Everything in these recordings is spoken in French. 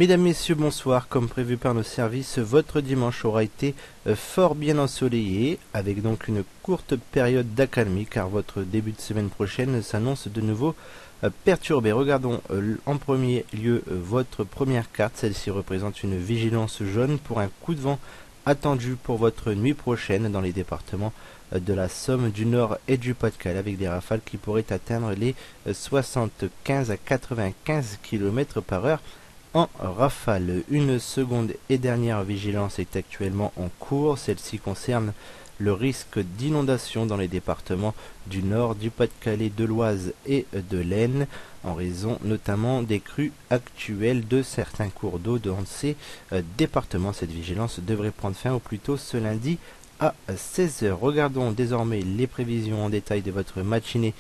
Mesdames, Messieurs, bonsoir. Comme prévu par nos services, votre dimanche aura été fort bien ensoleillé, avec donc une courte période d'accalmie, car votre début de semaine prochaine s'annonce de nouveau perturbé. Regardons en premier lieu votre première carte. Celle-ci représente une vigilance jaune pour un coup de vent attendu pour votre nuit prochaine dans les départements de la Somme, du Nord et du Pas-de-Calais, avec des rafales qui pourraient atteindre les 75 à 95 km par heure en rafale. Une seconde et dernière vigilance est actuellement en cours. Celle-ci concerne le risque d'inondation dans les départements du Nord, du Pas-de-Calais, de l'Oise et de l'Aisne, en raison notamment des crues actuelles de certains cours d'eau dans ces départements. Cette vigilance devrait prendre fin au plus tôt ce lundi à 16 h. Regardons désormais les prévisions en détail de votre matinée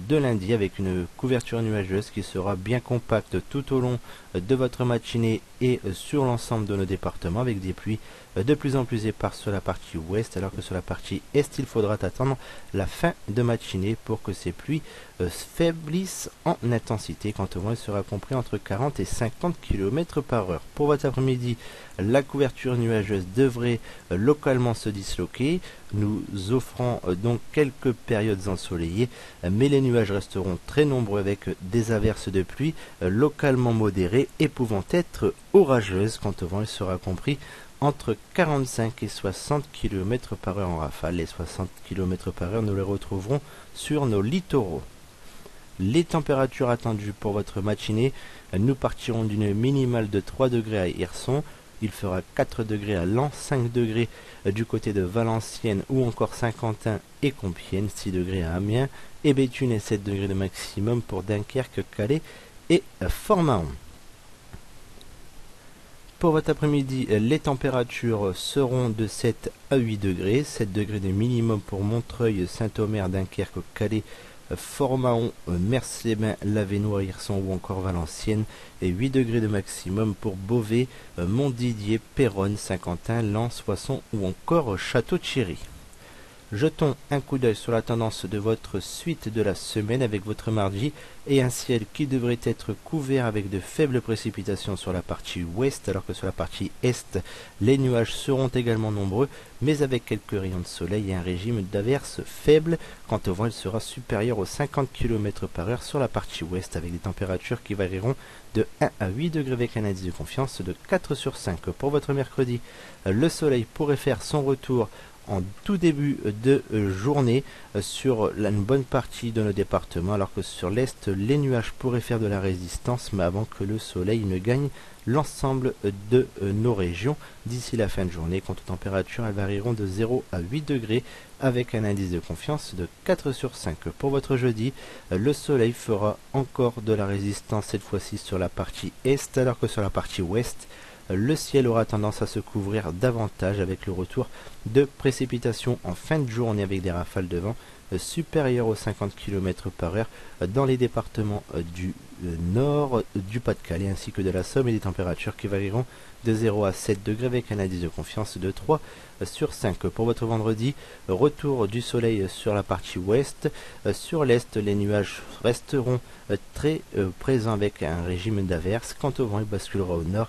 de lundi, avec une couverture nuageuse qui sera bien compacte tout au long de votre matinée et sur l'ensemble de nos départements, avec des pluies de plus en plus éparses sur la partie ouest, alors que sur la partie est il faudra attendre la fin de matinée pour que ces pluies faiblissent en intensité. Quant au vent, il sera compris entre 40 et 50 km par heure. Pour votre après-midi, la couverture nuageuse devrait localement se disloquer, nous offrant donc quelques périodes ensoleillées, mais les nuages resteront très nombreux avec des averses de pluie localement modérées et pouvant être orageuses. Quant au vent, il sera compris entre 45 et 60 km par heure en rafale. Les 60 km par heure, nous les retrouverons sur nos littoraux. Les températures attendues pour votre matinée, nous partirons d'une minimale de 3 degrés à Hirson. Il fera 4 degrés à Lens, 5 degrés du côté de Valenciennes ou encore Saint-Quentin et Compiègne, 6 degrés à Amiens et Béthune et 7 degrés de maximum pour Dunkerque, Calais et Fort-Mahon. Pour votre après-midi, les températures seront de 7 à 8 degrés, 7 degrés de minimum pour Montreuil, Saint-Omer, Dunkerque, Calais, Fort-Mahon, Mers-les-Bains, Lavenois, Hirson ou encore Valenciennes, et 8 degrés de maximum pour Beauvais, Montdidier, Péronne, Saint-Quentin, Lens, Soissons ou encore Château-Thierry. Jetons un coup d'œil sur la tendance de votre suite de la semaine avec votre mardi et un ciel qui devrait être couvert avec de faibles précipitations sur la partie ouest, alors que sur la partie est, les nuages seront également nombreux, mais avec quelques rayons de soleil et un régime d'averses faibles. Quant au vent, il sera supérieur aux 50 km par heure sur la partie ouest, avec des températures qui varieront de 1 à 8 degrés avec un indice de confiance de 4 sur 5. Pour votre mercredi, le soleil pourrait faire son retour en tout début de journée sur une bonne partie de nos départements, alors que sur l'est, les nuages pourraient faire de la résistance, mais avant que le soleil ne gagne l'ensemble de nos régions d'ici la fin de journée. Quant aux températures, elles varieront de 0 à 8 degrés avec un indice de confiance de 4 sur 5. Pour votre jeudi, le soleil fera encore de la résistance, cette fois-ci sur la partie est, alors que sur la partie ouest, le ciel aura tendance à se couvrir davantage avec le retour de précipitations en fin de journée, avec des rafales de vent supérieures aux 50 km par heure dans les départements du nord, du Pas-de-Calais ainsi que de la Somme, et des températures qui varieront de 0 à 7 degrés avec un indice de confiance de 3 sur 5. Pour votre vendredi, retour du soleil sur la partie ouest. Sur l'est, les nuages resteront très présents avec un régime d'averses. Quant au vent, il basculera au nord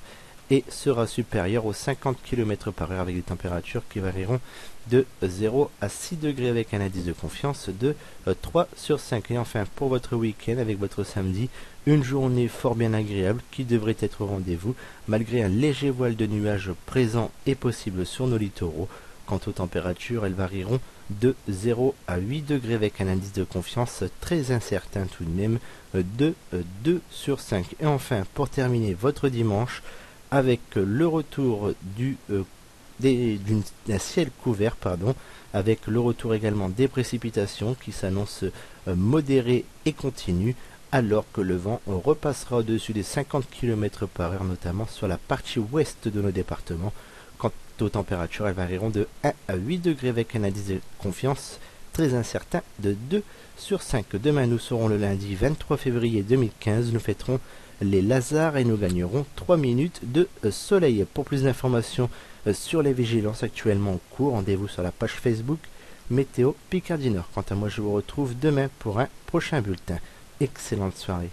et sera supérieur aux 50 km par heure avec des températures qui varieront de 0 à 6 degrés avec un indice de confiance de 3 sur 5. Et enfin, pour votre week-end avec votre samedi, une journée fort bien agréable qui devrait être au rendez-vous malgré un léger voile de nuages présent et possible sur nos littoraux. Quant aux températures, elles varieront de 0 à 8 degrés avec un indice de confiance très incertain tout de même de 2 sur 5. Et enfin, pour terminer votre dimanche, avec le retour d'un ciel couvert, avec le retour également des précipitations qui s'annoncent modérées et continues, alors que le vent repassera au-dessus des 50 km par heure, notamment sur la partie ouest de nos départements. Quant aux températures, elles varieront de 1 à 8 degrés avec un indice de confiance très incertain de 2 sur 5. Demain, nous serons le lundi 23 février 2015. Nous fêterons les Lazars et nous gagnerons 3 minutes de soleil. Pour plus d'informations sur les vigilances actuellement en cours, rendez-vous sur la page Facebook Météo Picardie Nord. Quant à moi, je vous retrouve demain pour un prochain bulletin. Excellente soirée.